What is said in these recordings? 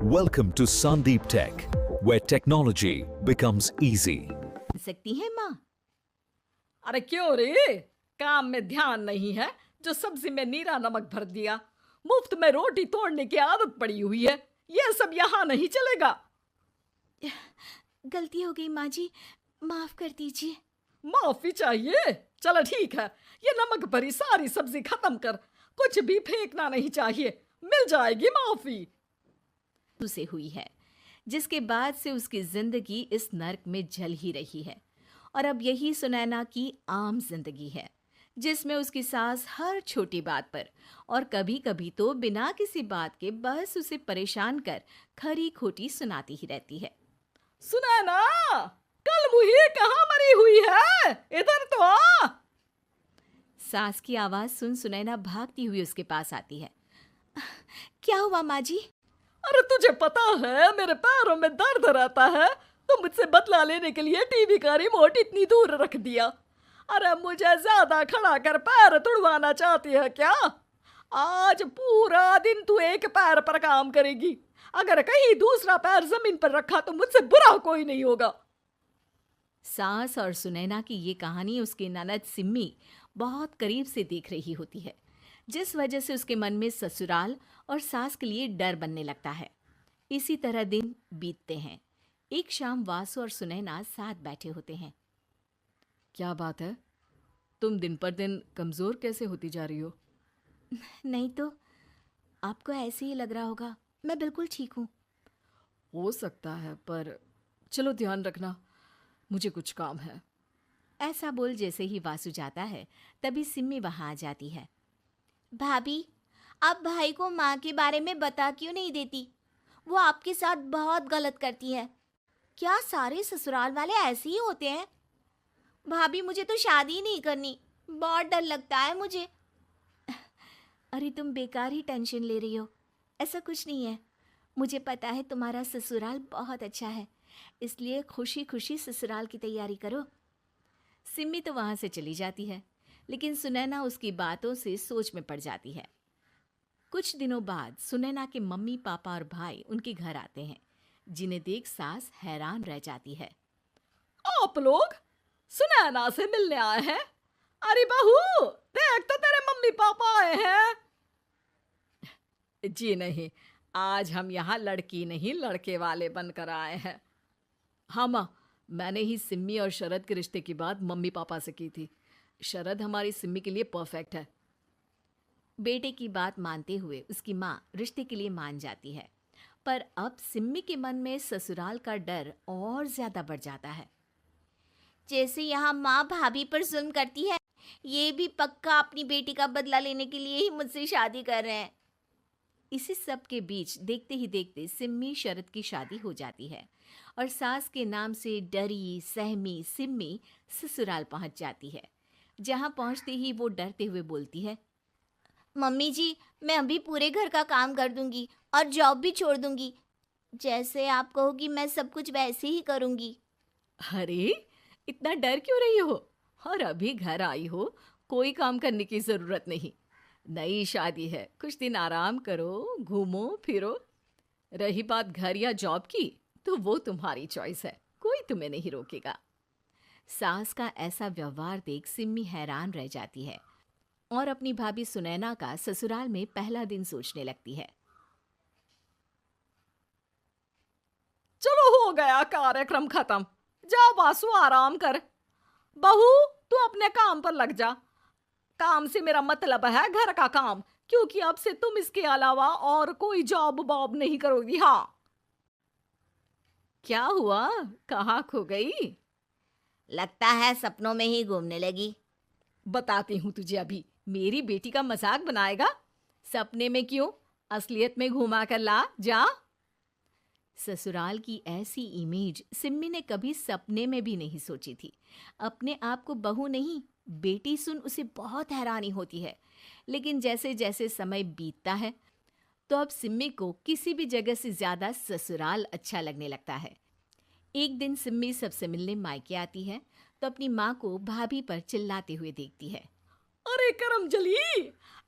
Welcome to Sandeep Tech, where technology becomes easy. सकती है माँ। अरे क्यों रे, काम में ध्यान नहीं है जो सब्जी में नीरा नमक भर दिया। मुफ्त में रोटी तोड़ने की आदत पड़ी हुई है, ये सब यहाँ नहीं चलेगा। गलती हो गई माँ जी, माफ कर दीजिए। माफी चाहिए? चलो ठीक है, ये नमक भरी सारी सब्जी खत्म कर, कुछ भी फेंकना नहीं चाहिए, मिल जाएगी माफी। उसे हुई है, जिसके बाद से उसकी जिंदगी इस नर्क में जल ही रही है। और अब यही सुनैना की आम जिंदगी है, जिसमें उसकी सास हर छोटी बात पर और कभी कभी तो बिना किसी बात के बस उसे परेशान कर खरी खोटी सुनाती ही रहती है। सुनैना, कल मुही कहाँ मरी हुई है, इधर तो आ। सास की आवाज सुन सुनैना भागती हुई उसके पास आती है। क्या हुआ माँ जी? अरे तुझे पता है मेरे पैरों में दर्द रहता है, तो मुझसे बदला लेने के लिए टीवी का रिमोट इतनी दूर रख दिया। अरे मुझे ज्यादा खड़ा कर पैर तुड़वाना चाहती है क्या? आज पूरा दिन तू एक पैर पर काम करेगी, अगर कहीं दूसरा पैर जमीन पर रखा तो मुझसे बुरा कोई नहीं होगा। सास और सुनैना की ये कहानी उसकी ननद सिम्मी बहुत करीब से देख रही होती है, जिस वजह से उसके मन में ससुराल और सास के लिए डर बनने लगता है। इसी तरह दिन बीतते हैं। एक शाम वासु और सुनैना साथ बैठे होते हैं। क्या बात है, तुम दिन पर दिन कमजोर कैसे होती जा रही हो? नहीं तो आपको ऐसे ही लग रहा होगा, मैं बिल्कुल ठीक हूँ। हो सकता है, पर चलो ध्यान रखना, मुझे कुछ काम है। ऐसा बोल जैसे ही वासु जाता है, तभी सिम्मी वहां आ जाती है। भाभी, आप भाई को माँ के बारे में बता क्यों नहीं देती? वो आपके साथ बहुत गलत करती है। क्या सारे ससुराल वाले ऐसे ही होते हैं? भाभी, मुझे तो शादी नहीं करनी, बहुत डर लगता है मुझे। अरे तुम बेकार ही टेंशन ले रही हो, ऐसा कुछ नहीं है। मुझे पता है तुम्हारा ससुराल बहुत अच्छा है, इसलिए खुशी खुशी ससुराल की तैयारी करो। सिम्मी तो वहां से चली जाती है, लेकिन सुनैना उसकी बातों से सोच में पड़ जाती है। कुछ दिनों बाद सुनैना के मम्मी पापा और भाई उनके घर आते हैं, जिन्हें देख सास हैरान रह जाती है। आप लोग सुनैना से मिलने आए हैं? अरे बहू, देख तो तेरे मम्मी पापा आए हैं। जी नहीं, आज हम यहाँ लड़की नहीं लड़के वाले बनकर आए हैं। हाँ माँ, मैंने ही सिम्मी और शरद के रिश्ते की बात मम्मी पापा से की थी। शरद हमारी सिम्मी के लिए परफेक्ट है। बेटे की बात मानते हुए उसकी माँ रिश्ते के लिए मान जाती है, पर अब सिम्मी के मन में ससुराल का डर और ज्यादा बढ़ जाता है। जैसे यहाँ माँ भाभी पर जुल्म करती है, ये भी पक्का अपनी बेटी का बदला लेने के लिए ही मुझसे शादी कर रहे हैं। इसी सब के बीच देखते ही देखते सिम्मी शरद की शादी हो जाती है और सास के नाम से डरी सहमी सिम्मी ससुराल पहुंच जाती है। जहां पहुंचते ही वो डरते हुए बोलती है, मम्मी जी, मैं अभी पूरे घर का काम कर दूंगी और जॉब भी छोड़ दूंगी। जैसे आप कहोगी मैं सब कुछ वैसे ही करूंगी। अरे इतना डर क्यों रही हो? और अभी घर आई हो, कोई काम करने की जरूरत नहीं। नई शादी है, कुछ दिन आराम करो, घूमो फिरो। रही बात घर या जॉब की, तो वो तुम्हारी चॉइस है, कोई तुम्हें नहीं रोकेगा। सास का ऐसा व्यवहार देख सिम्मी हैरान रह जाती है और अपनी भाभी सुनैना का ससुराल में पहला दिन सोचने लगती है। चलो हो गया कार्यक्रम खत्म, जा वासु आराम कर। बहू, तू अपने काम पर लग जा। काम से मेरा मतलब है घर का काम, क्योंकि अब से तुम इसके अलावा और कोई जॉब बॉब नहीं करोगी। हाँ। क्या हुआ, कहाँ खो गई? लगता है सपनों में ही घूमने लगी। बताती हूँ तुझे अभी। मेरी बेटी का मजाक बनाएगा? सपने में क्यों, असलियत में घुमा कर ला, जा। ससुराल की ऐसी इमेज सिम्मी ने कभी सपने में भी नहीं सोची थी। अपने आप को बहू नहीं, बेटी सुन उसे बहुत हैरानी होती है। लेकिन जैसे जैसे समय बीतता है, तो अब सिम्मी को किसी भी जगह से ज्यादा ससुराल अच्छा लगने लगता है। एक दिन सिम्मी सबसे मिलने मायके आती है, तो अपनी माँ को भाभी पर चिल्लाते हुए देखती है। अरे करमजली,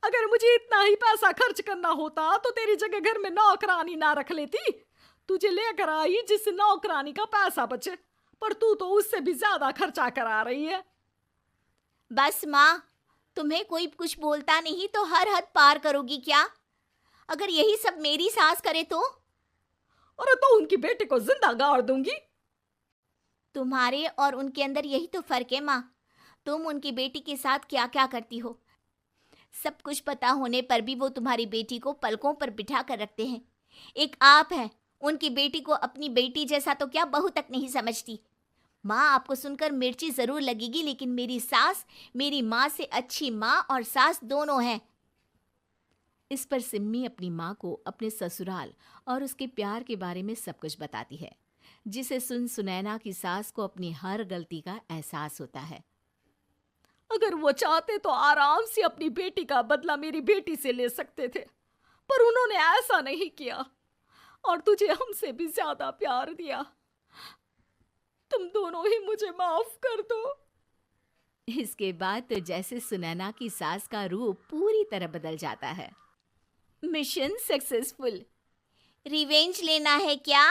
अगर मुझे इतना ही पैसा खर्च करना होता तो तेरी जगह घर में नौकरानी ना रख लेती। तुझे लेकर आई जिससे नौकरानी का पैसा बचे, पर तू तो उससे भी ज्यादा खर्चा करा रही है। बस माँ, तुम्हें कोई कुछ बोलता नहीं तो हर हद पार करोगी क्या? अगर यही सब मेरी सास करे तो? अरे तो उनकी बेटी को जिंदा गाड़ दूंगी। तुम्हारे और उनके अंदर यही तो फर्क है माँ। तुम उनकी बेटी के साथ क्या क्या करती हो, सब कुछ पता होने पर भी वो तुम्हारी बेटी को पलकों पर बिठा कर रखते हैं। एक आप है, उनकी बेटी को अपनी बेटी जैसा तो क्या बहू तक नहीं समझती। माँ, आपको सुनकर मिर्ची जरूर लगेगी, लेकिन मेरी सास मेरी माँ से अच्छी माँ और सास दोनों हैं। इस पर सिम्मी अपनी माँ को अपने ससुराल और उसके प्यार के बारे में सब कुछ बताती है, जिसे सुन सुनैना की सास को अपनी हर गलती का एहसास होता है। अगर वो चाहते तो आराम से अपनी बेटी का बदला मेरी बेटी से ले सकते थे, पर उन्होंने ऐसा नहीं किया और तुझे हमसे भी ज्यादा प्यार दिया। तुम दोनों ही मुझे माफ कर दो। इसके बाद तो जैसे सुनैना की सास का रूप पूरी तरह बदल जाता है। Mission successful. रिवेंज लेना है क्या?